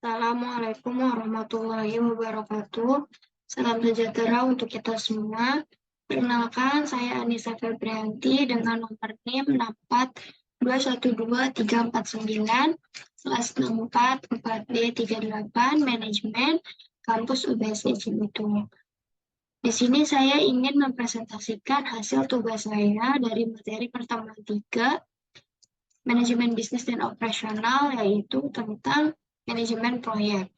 Assalamualaikum warahmatullahi wabarakatuh. Salam sejahtera untuk kita semua. Perkenalkan, saya Anissa Febrianti dengan nomor NIM 642123499, kelas 64 4D38, Manajemen, Kampus UBS Cibitung. Di sini saya ingin mempresentasikan hasil tugas saya dari materi pertama 3, Manajemen Bisnis dan Operasional, yaitu tentang manajemen proyek.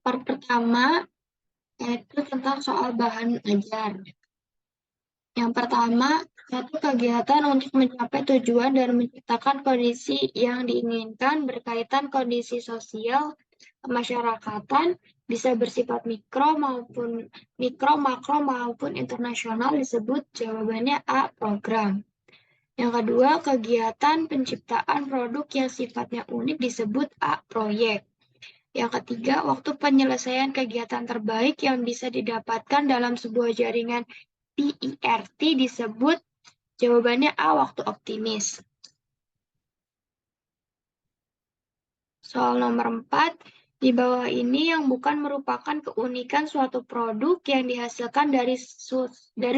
Part pertama yaitu tentang soal bahan ajar. Yang pertama, satu kegiatan untuk mencapai tujuan dan menciptakan kondisi yang diinginkan berkaitan kondisi sosial kemasyarakatan bisa bersifat mikro, makro maupun internasional disebut jawabannya A, program. Yang kedua, kegiatan penciptaan produk yang sifatnya unik disebut A, proyek. Yang ketiga, waktu penyelesaian kegiatan terbaik yang bisa didapatkan dalam sebuah jaringan PERT disebut jawabannya A, waktu optimis. Soal nomor 4, di bawah ini yang bukan merupakan keunikan suatu produk yang dihasilkan dari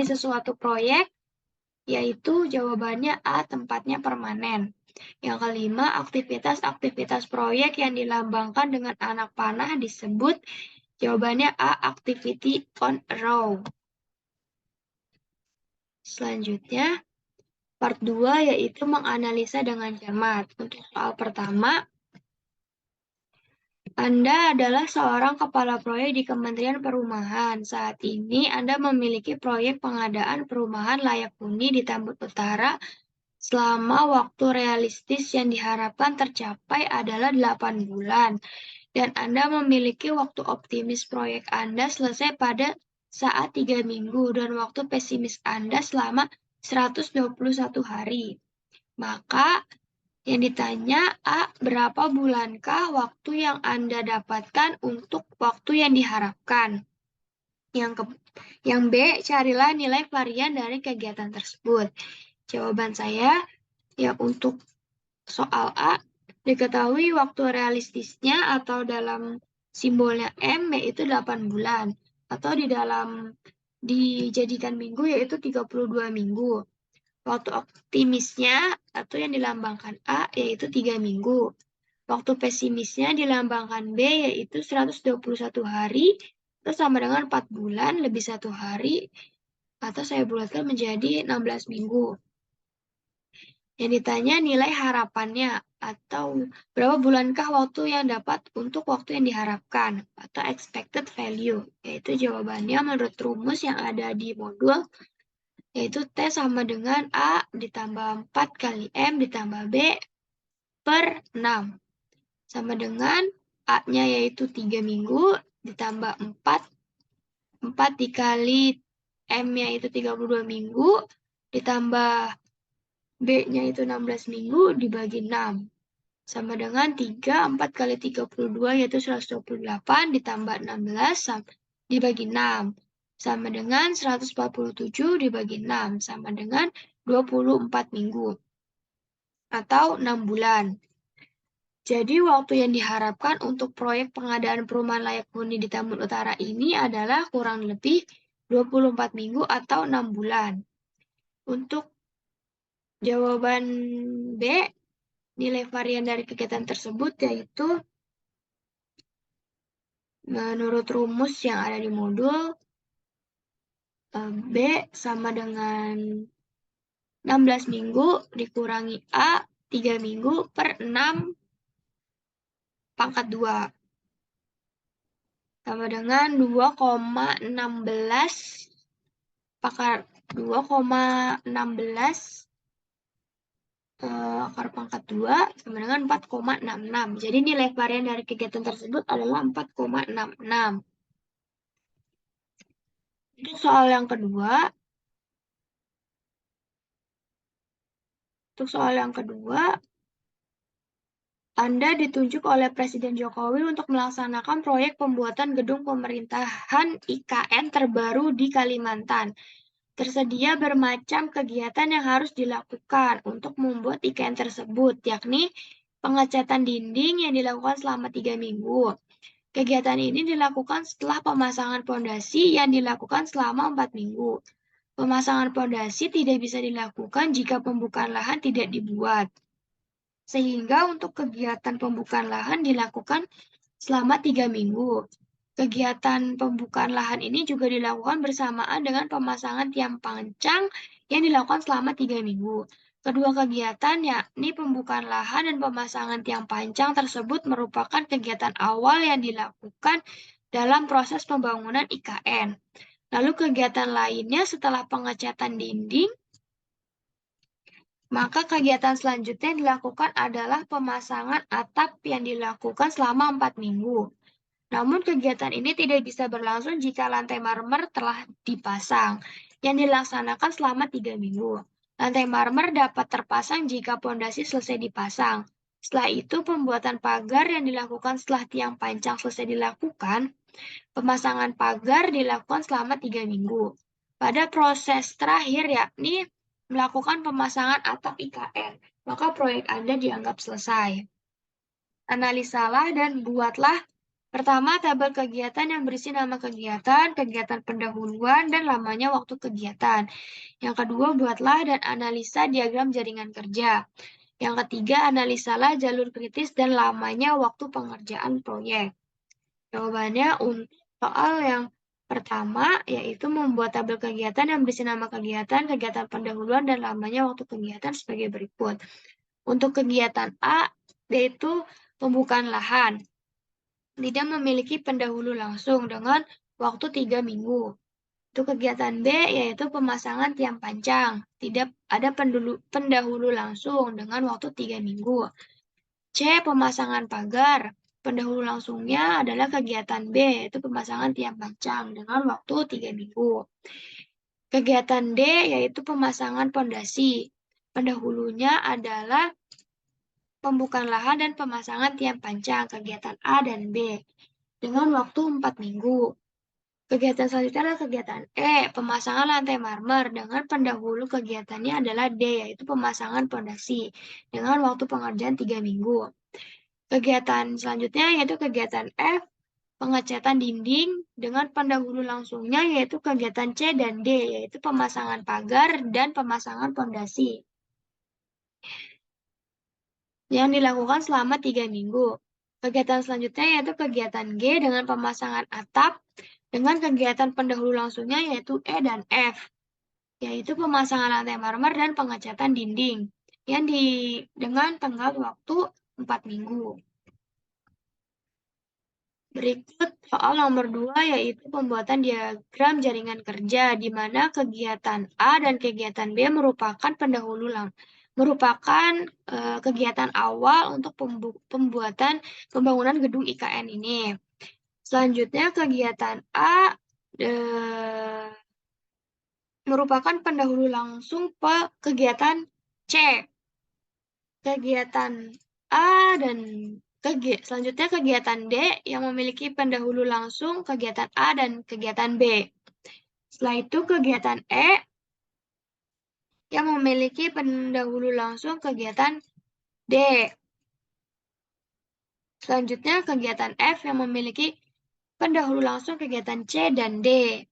sesuatu proyek, yaitu jawabannya A, tempatnya permanen. Yang kelima, aktivitas-aktivitas proyek yang dilambangkan dengan anak panah disebut jawabannya A, activity on a row. Selanjutnya, part 2 yaitu menganalisa dengan cermat. Untuk soal pertama, Anda adalah seorang kepala proyek di Kementerian Perumahan. Saat ini Anda memiliki proyek pengadaan perumahan layak huni di Tambun Utara selama waktu realistis yang diharapkan tercapai adalah 8 bulan. Dan Anda memiliki waktu optimis proyek Anda selesai pada saat 3 minggu dan waktu pesimis Anda selama 121 hari. Maka yang ditanya A, berapa bulankah waktu yang Anda dapatkan untuk waktu yang diharapkan? Yang B, carilah nilai varian dari kegiatan tersebut. Jawaban saya, ya untuk soal A, diketahui waktu realistisnya atau dalam simbolnya M yaitu 8 bulan. Atau dijadikan minggu yaitu 32 minggu. Waktu optimisnya atau yang dilambangkan A yaitu 3 minggu. Waktu pesimisnya dilambangkan B yaitu 121 hari atau sama dengan 4 bulan lebih 1 hari atau saya bulatkan menjadi 16 minggu. Yang ditanya nilai harapannya atau berapa bulankah waktu yang dapat untuk waktu yang diharapkan atau expected value, yaitu jawabannya menurut rumus yang ada di modul, yaitu T sama dengan A ditambah 4 kali M ditambah B per 6. Sama dengan A-nya yaitu 3 minggu ditambah 4. 4 dikali M-nya itu 32 minggu ditambah B-nya itu 16 minggu dibagi 6. Sama dengan 3, 4 kali 32 yaitu 128 ditambah 16 dibagi 6. Sama dengan 147 dibagi 6. Sama dengan 24 minggu. Atau 6 bulan. Jadi waktu yang diharapkan untuk proyek pengadaan perumahan layak huni di Tambun Utara ini adalah kurang lebih 24 minggu atau 6 bulan. Untuk jawaban B, nilai varian dari kegiatan tersebut yaitu menurut rumus yang ada di modul, B sama dengan 16 minggu dikurangi A 3 minggu per 6 pangkat 2. Sama dengan 2,16 akar 2,16 akar pangkat 2 sama dengan 4,66. Jadi nilai varian dari kegiatan tersebut adalah 4,66. Untuk soal yang kedua, Anda ditunjuk oleh Presiden Jokowi untuk melaksanakan proyek pembuatan gedung pemerintahan IKN terbaru di Kalimantan. Tersedia bermacam kegiatan yang harus dilakukan untuk membuat IKN tersebut, yakni pengecatan dinding yang dilakukan selama 3 minggu. Kegiatan ini dilakukan setelah pemasangan pondasi yang dilakukan selama 4 minggu. Pemasangan pondasi tidak bisa dilakukan jika pembukaan lahan tidak dibuat. Sehingga untuk kegiatan pembukaan lahan dilakukan selama 3 minggu. Kegiatan pembukaan lahan ini juga dilakukan bersamaan dengan pemasangan tiang pancang yang dilakukan selama 3 minggu. Kedua kegiatan yakni pembukaan lahan dan pemasangan tiang pancang tersebut merupakan kegiatan awal yang dilakukan dalam proses pembangunan IKN. Lalu kegiatan lainnya setelah pengecatan dinding, maka kegiatan selanjutnya yang dilakukan adalah pemasangan atap yang dilakukan selama 4 minggu. Namun kegiatan ini tidak bisa berlangsung jika lantai marmer telah dipasang, yang dilaksanakan selama 3 minggu. Lantai marmer dapat terpasang jika pondasi selesai dipasang. Setelah itu, pembuatan pagar yang dilakukan setelah tiang pancang selesai dilakukan, pemasangan pagar dilakukan selama 3 minggu. Pada proses terakhir, yakni melakukan pemasangan atap IKN, maka proyek Anda dianggap selesai. Analisalah dan buatlah pertama, tabel kegiatan yang berisi nama kegiatan, kegiatan pendahuluan, dan lamanya waktu kegiatan. Yang kedua, buatlah dan analisa diagram jaringan kerja. Yang ketiga, analisalah jalur kritis dan lamanya waktu pengerjaan proyek. Jawabannya untuk soal yang pertama, yaitu membuat tabel kegiatan yang berisi nama kegiatan, kegiatan pendahuluan, dan lamanya waktu kegiatan sebagai berikut. Untuk kegiatan A, yaitu pembukaan lahan. Tidak memiliki pendahulu langsung dengan waktu 3 minggu. Untuk kegiatan B, yaitu pemasangan tiang pancang. Tidak ada pendahulu langsung dengan waktu 3 minggu. C, pemasangan pagar. Pendahulu langsungnya adalah kegiatan B, yaitu pemasangan tiang pancang dengan waktu 3 minggu. Kegiatan D, yaitu pemasangan pondasi. Pendahulunya adalah pembukaan lahan dan pemasangan tiang pancang, kegiatan A dan B, dengan waktu 4 minggu. Kegiatan selanjutnya adalah kegiatan E, pemasangan lantai marmer, dengan pendahulu kegiatannya adalah D, yaitu pemasangan pondasi, dengan waktu pengerjaan 3 minggu. Kegiatan selanjutnya yaitu kegiatan F, pengecatan dinding, dengan pendahulu langsungnya yaitu kegiatan C dan D, yaitu pemasangan pagar dan pemasangan pondasi, yang dilakukan selama 3 minggu. Kegiatan selanjutnya yaitu kegiatan G dengan pemasangan atap, dengan kegiatan pendahulu langsungnya yaitu E dan F, yaitu pemasangan lantai marmer dan pengecatan dinding, yang dengan tenggat waktu 4 minggu. Berikut soal nomor 2, yaitu pembuatan diagram jaringan kerja, di mana kegiatan A dan kegiatan B merupakan kegiatan awal untuk pembangunan gedung IKN ini. Selanjutnya, kegiatan A merupakan pendahulu langsung kegiatan C. Kegiatan A dan selanjutnya kegiatan D yang memiliki pendahulu langsung kegiatan A dan kegiatan B. Setelah itu kegiatan E yang memiliki pendahulu langsung kegiatan D. Selanjutnya kegiatan F yang memiliki pendahulu langsung kegiatan C dan D.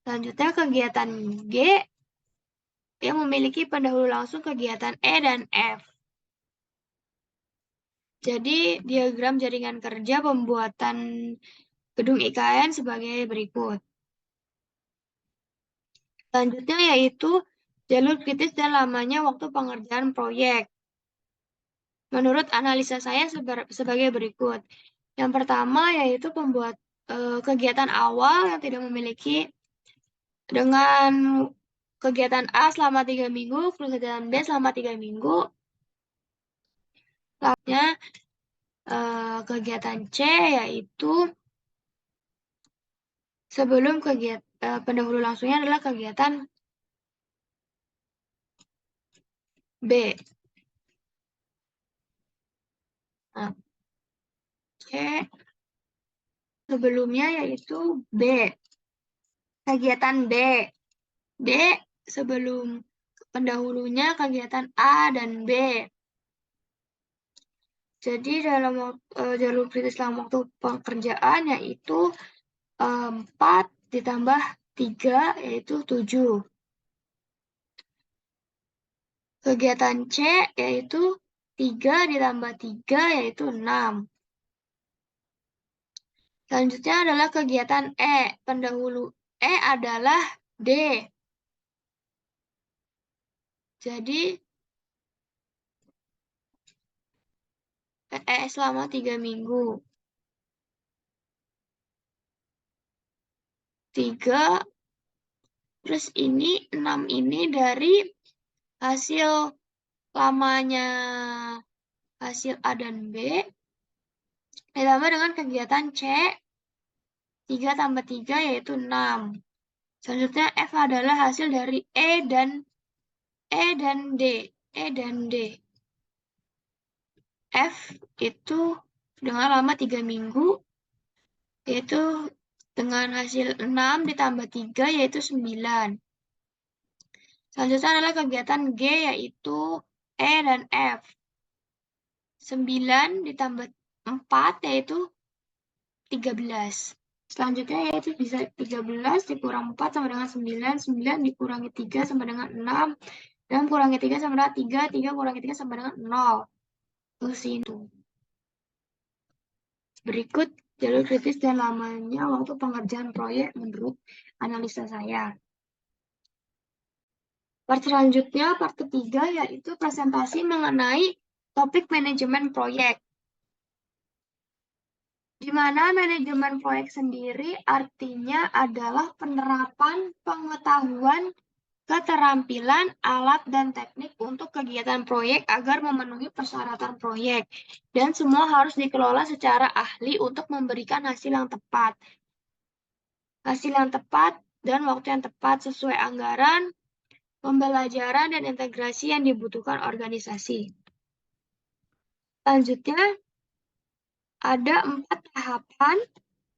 Selanjutnya kegiatan G yang memiliki pendahulu langsung kegiatan E dan F. Jadi diagram jaringan kerja pembuatan gedung IKN sebagai berikut. Selanjutnya yaitu jalur kritis dan lamanya waktu pengerjaan proyek. Menurut analisa saya sebagai berikut. Yang pertama yaitu kegiatan awal yang tidak memiliki dengan kegiatan A selama 3 minggu, kegiatan B selama 3 minggu. Selanjutnya kegiatan C yaitu sebelum pendahulu langsungnya adalah kegiatan B. Nah, C sebelumnya yaitu B. Kegiatan B. B sebelum pendahulunya kegiatan A dan B. Jadi dalam jalur kritis dalam waktu pekerjaan yaitu 4 ditambah 3 yaitu 7. Kegiatan C yaitu 3 ditambah 3 yaitu 6. Selanjutnya adalah kegiatan E. Pendahulu E adalah D. Jadi selama 3 minggu. 3, terus ini 6 ini dari hasil lamanya hasil A dan B, ditambah dengan kegiatan C, 3 tambah 3 yaitu 6. Selanjutnya F adalah hasil dari E dan D. E dan D. F itu dengan lama 3 minggu, yaitu dengan hasil 6 ditambah 3 yaitu 9. Selanjutnya adalah kegiatan G yaitu E dan F. 9 ditambah 4 yaitu 13. Selanjutnya yaitu bisa 13 dikurang 4 sama dengan 9, 9 dikurangi 3 sama dengan 6, dan kurangi 3 sama dengan 3, 3 kurangi 3 sama dengan 0. Terus itu. Berikut jalur kritis dan lamanya waktu pengerjaan proyek menurut analisa saya. Part selanjutnya, part ketiga, yaitu presentasi mengenai topik manajemen proyek. Di mana manajemen proyek sendiri artinya adalah penerapan pengetahuan, keterampilan, alat, dan teknik untuk kegiatan proyek agar memenuhi persyaratan proyek. Dan semua harus dikelola secara ahli untuk memberikan hasil yang tepat. Hasil yang tepat dan waktu yang tepat sesuai anggaran, pembelajaran, dan integrasi yang dibutuhkan organisasi. Selanjutnya, ada 4 tahapan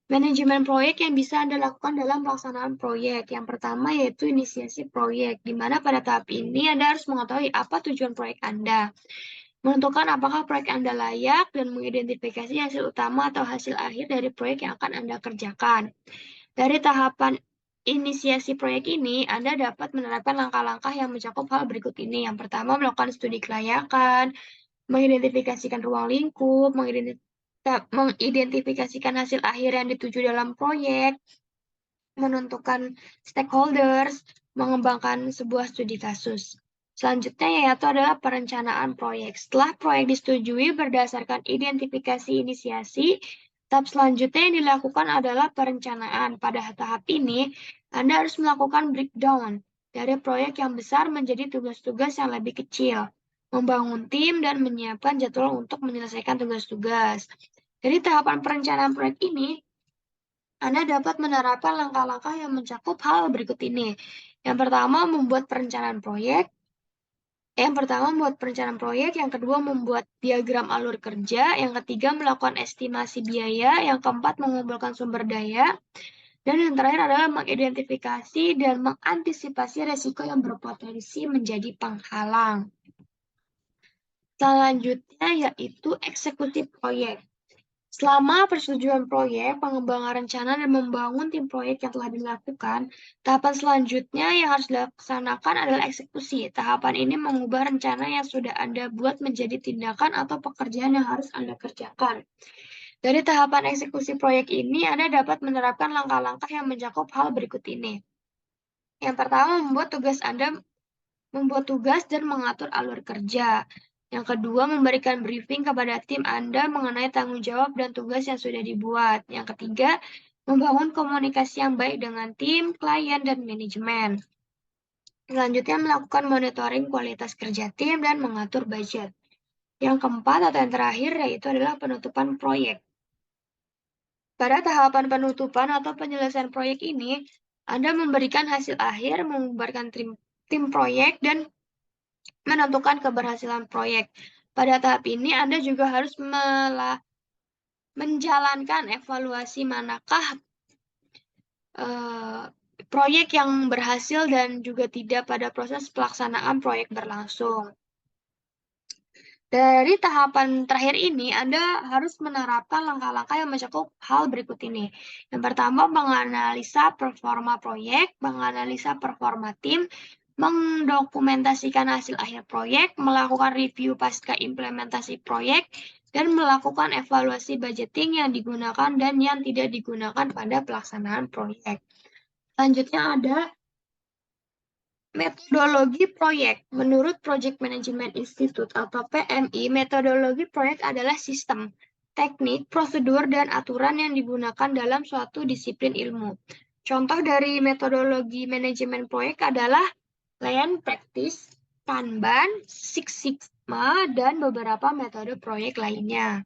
manajemen proyek yang bisa Anda lakukan dalam pelaksanaan proyek. Yang pertama yaitu inisiasi proyek, di mana pada tahap ini Anda harus mengetahui apa tujuan proyek Anda, menentukan apakah proyek Anda layak, dan mengidentifikasi hasil utama atau hasil akhir dari proyek yang akan Anda kerjakan. Dari tahapan inisiasi proyek ini, Anda dapat menerapkan langkah-langkah yang mencakup hal berikut ini. Yang pertama, melakukan studi kelayakan, mengidentifikasikan ruang lingkup, mengidentifikasikan hasil akhir yang dituju dalam proyek, menentukan stakeholders, mengembangkan sebuah studi kasus. Selanjutnya yaitu adalah perencanaan proyek. Setelah proyek disetujui berdasarkan identifikasi inisiasi, tahap selanjutnya yang dilakukan adalah perencanaan. Pada tahap ini, Anda harus melakukan breakdown dari proyek yang besar menjadi tugas-tugas yang lebih kecil, membangun tim, dan menyiapkan jadwal untuk menyelesaikan tugas-tugas. Dari tahapan perencanaan proyek ini, Anda dapat menerapkan langkah-langkah yang mencakup hal berikut ini. Yang pertama, membuat perencanaan proyek. Yang kedua, membuat diagram alur kerja. Yang ketiga, melakukan estimasi biaya. Yang keempat, mengumpulkan sumber daya. Dan yang terakhir adalah mengidentifikasi dan mengantisipasi resiko yang berpotensi menjadi penghalang. Selanjutnya yaitu eksekusi proyek. Selama persetujuan proyek, pengembangan rencana, dan membangun tim proyek yang telah dilakukan, tahapan selanjutnya yang harus dilaksanakan adalah eksekusi. Tahapan ini mengubah rencana yang sudah Anda buat menjadi tindakan atau pekerjaan yang harus Anda kerjakan. Dari tahapan eksekusi proyek ini, Anda dapat menerapkan langkah-langkah yang mencakup hal berikut ini. Yang pertama, membuat tugas dan mengatur alur kerja. Yang kedua, memberikan briefing kepada tim Anda mengenai tanggung jawab dan tugas yang sudah dibuat. Yang ketiga, membangun komunikasi yang baik dengan tim, klien, dan manajemen. Selanjutnya, melakukan monitoring kualitas kerja tim dan mengatur budget. Yang keempat atau yang terakhir yaitu adalah penutupan proyek. Pada tahapan penutupan atau penyelesaian proyek ini, Anda memberikan hasil akhir, membubarkan tim proyek, dan menentukan keberhasilan proyek. Pada tahap ini, Anda juga harus menjalankan evaluasi manakah proyek yang berhasil dan juga tidak pada proses pelaksanaan proyek berlangsung. Dari tahapan terakhir ini, Anda harus menerapkan langkah-langkah yang mencakup hal berikut ini. Yang pertama, menganalisa performa proyek, menganalisa performa tim, mendokumentasikan hasil akhir proyek, melakukan review pasca implementasi proyek, dan melakukan evaluasi budgeting yang digunakan dan yang tidak digunakan pada pelaksanaan proyek. Selanjutnya ada metodologi proyek. Menurut Project Management Institute atau PMI, metodologi proyek adalah sistem, teknik, prosedur, dan aturan yang digunakan dalam suatu disiplin ilmu. Contoh dari metodologi manajemen proyek adalah Lean Practice, Kanban, Six Sigma, dan beberapa metode proyek lainnya.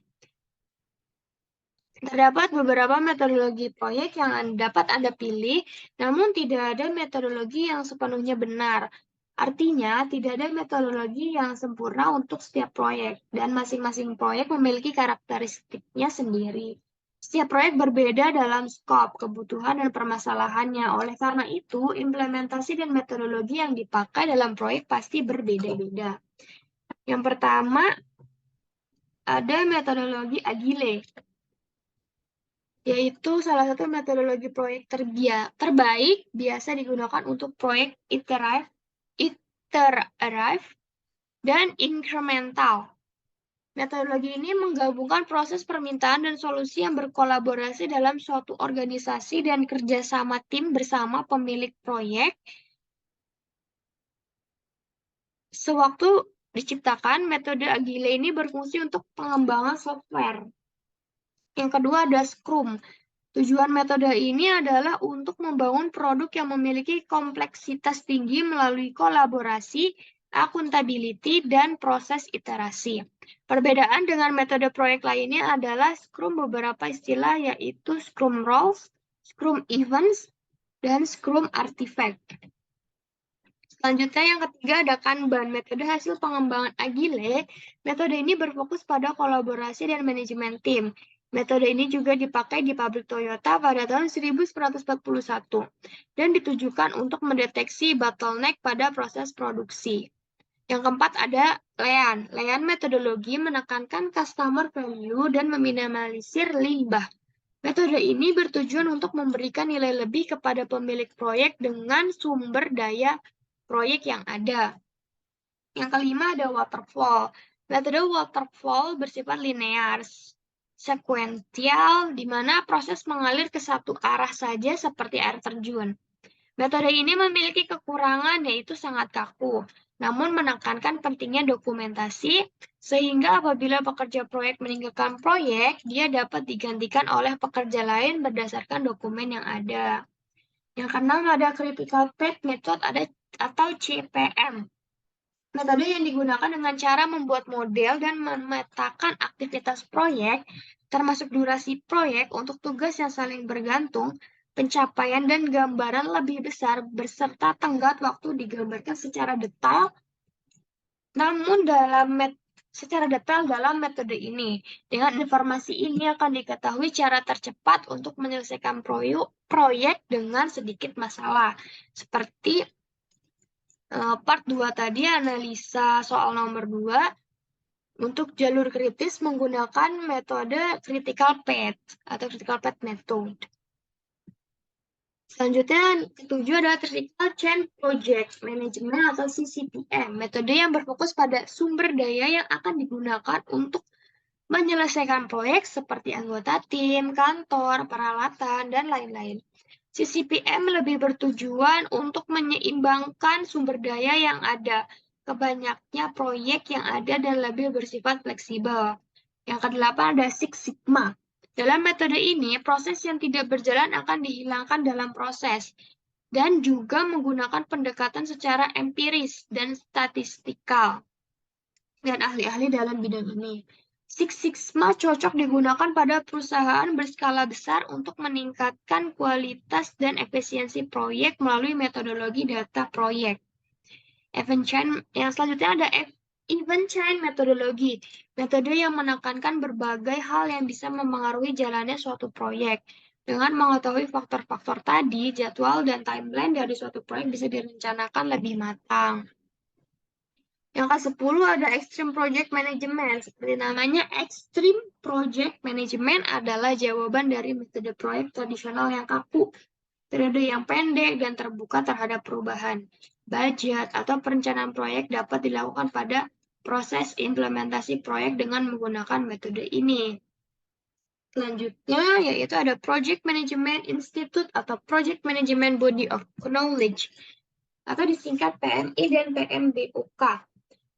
Terdapat beberapa metodologi proyek yang dapat Anda pilih, namun tidak ada metodologi yang sepenuhnya benar. Artinya, tidak ada metodologi yang sempurna untuk setiap proyek, dan masing-masing proyek memiliki karakteristiknya sendiri. Setiap proyek berbeda dalam skop, kebutuhan, dan permasalahannya. Oleh karena itu, implementasi dan metodologi yang dipakai dalam proyek pasti berbeda-beda. Yang pertama, ada metodologi Agile, yaitu salah satu metodologi proyek terbaik biasa digunakan untuk proyek iteratif dan incremental. Metodologi ini menggabungkan proses permintaan dan solusi yang berkolaborasi dalam suatu organisasi dan kerjasama tim bersama pemilik proyek. Sewaktu diciptakan, metode Agile ini berfungsi untuk pengembangan software. Yang kedua ada Scrum. Tujuan metode ini adalah untuk membangun produk yang memiliki kompleksitas tinggi melalui kolaborasi, akuntability, dan proses iterasi. Perbedaan dengan metode proyek lainnya adalah Scrum beberapa istilah yaitu Scrum Roles, Scrum Events, dan Scrum Artifact. Selanjutnya yang ketiga ada Kanban, metode hasil pengembangan Agile. Metode ini berfokus pada kolaborasi dan manajemen tim. Metode ini juga dipakai di pabrik Toyota pada tahun 1941 dan ditujukan untuk mendeteksi bottleneck pada proses produksi. Yang keempat ada Lean. Lean metodologi menekankan customer value dan meminimalisir limbah. Metode ini bertujuan untuk memberikan nilai lebih kepada pemilik proyek dengan sumber daya proyek yang ada. Yang kelima ada waterfall. Metode waterfall bersifat linear, sekuensial, di mana proses mengalir ke satu arah saja seperti air terjun. Metode ini memiliki kekurangan yaitu sangat kaku, namun menekankan pentingnya dokumentasi, sehingga apabila pekerja proyek meninggalkan proyek, dia dapat digantikan oleh pekerja lain berdasarkan dokumen yang ada. Yang keenam ada critical path method atau CPM. Metode yang digunakan dengan cara membuat model dan memetakan aktivitas proyek, termasuk durasi proyek untuk tugas yang saling bergantung, pencapaian dan gambaran lebih besar beserta tenggat waktu digambarkan secara detail, namun secara detail dalam metode ini. Dengan informasi ini akan diketahui cara tercepat untuk menyelesaikan proyek dengan sedikit masalah. Seperti part 2 tadi, analisa soal nomor 2, untuk jalur kritis menggunakan metode critical path atau critical path method. Selanjutnya, ketujuh adalah Critical Chain Project Management atau CCPM, metode yang berfokus pada sumber daya yang akan digunakan untuk menyelesaikan proyek seperti anggota tim, kantor, peralatan, dan lain-lain. CCPM lebih bertujuan untuk menyeimbangkan sumber daya yang ada ke banyaknya proyek yang ada dan lebih bersifat fleksibel. Yang kedelapan ada Six Sigma. Dalam metode ini, proses yang tidak berjalan akan dihilangkan dalam proses dan juga menggunakan pendekatan secara empiris dan statistikal dan ahli-ahli dalam bidang ini. Six Sigma cocok digunakan pada perusahaan berskala besar untuk meningkatkan kualitas dan efisiensi proyek melalui metodologi data proyek. Event Chain yang selanjutnya ada event chain metodologi, metode yang menekankan berbagai hal yang bisa memengaruhi jalannya suatu proyek. Dengan mengetahui faktor-faktor tadi, jadwal dan timeline dari suatu proyek bisa direncanakan lebih matang. Yang ke-10 ada Extreme Project Management. Seperti namanya, Extreme Project Management adalah jawaban dari metode proyek tradisional yang kaku, periode yang pendek, dan terbuka terhadap perubahan. Budget atau perencanaan proyek dapat dilakukan pada proses implementasi proyek dengan menggunakan metode ini. Selanjutnya, yaitu ada Project Management Institute atau Project Management Body of Knowledge, atau disingkat PMI dan PMBOK.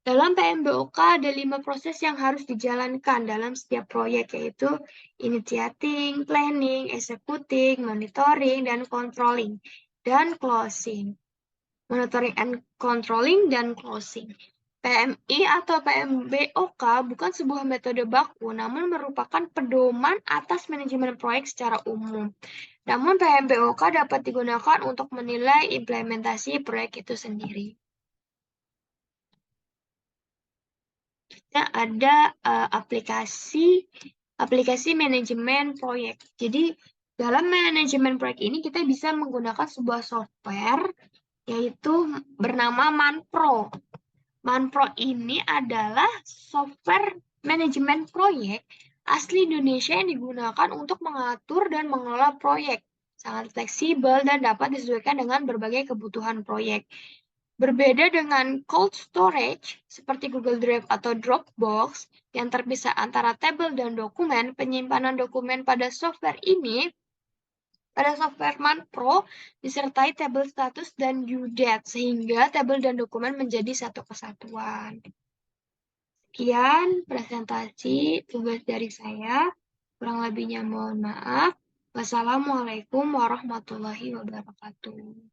Dalam PMBOK ada 5 proses yang harus dijalankan dalam setiap proyek, yaitu initiating, planning, executing, monitoring, dan controlling, dan closing. Monitoring and controlling dan closing. PMI atau PMBOK bukan sebuah metode baku, namun merupakan pedoman atas manajemen proyek secara umum. Namun PMBOK dapat digunakan untuk menilai implementasi proyek itu sendiri. Kita ada aplikasi manajemen proyek. Jadi dalam manajemen proyek ini kita bisa menggunakan sebuah software yaitu bernama Manpro. Manpro ini adalah software manajemen proyek asli Indonesia yang digunakan untuk mengatur dan mengelola proyek. Sangat fleksibel dan dapat disesuaikan dengan berbagai kebutuhan proyek. Berbeda dengan cold storage seperti Google Drive atau Dropbox yang terpisah antara tabel dan dokumen, penyimpanan dokumen pada software Manpro disertai tabel status dan due date sehingga tabel dan dokumen menjadi satu kesatuan. Sekian presentasi tugas dari saya. Kurang lebihnya mohon maaf. Wassalamualaikum warahmatullahi wabarakatuh.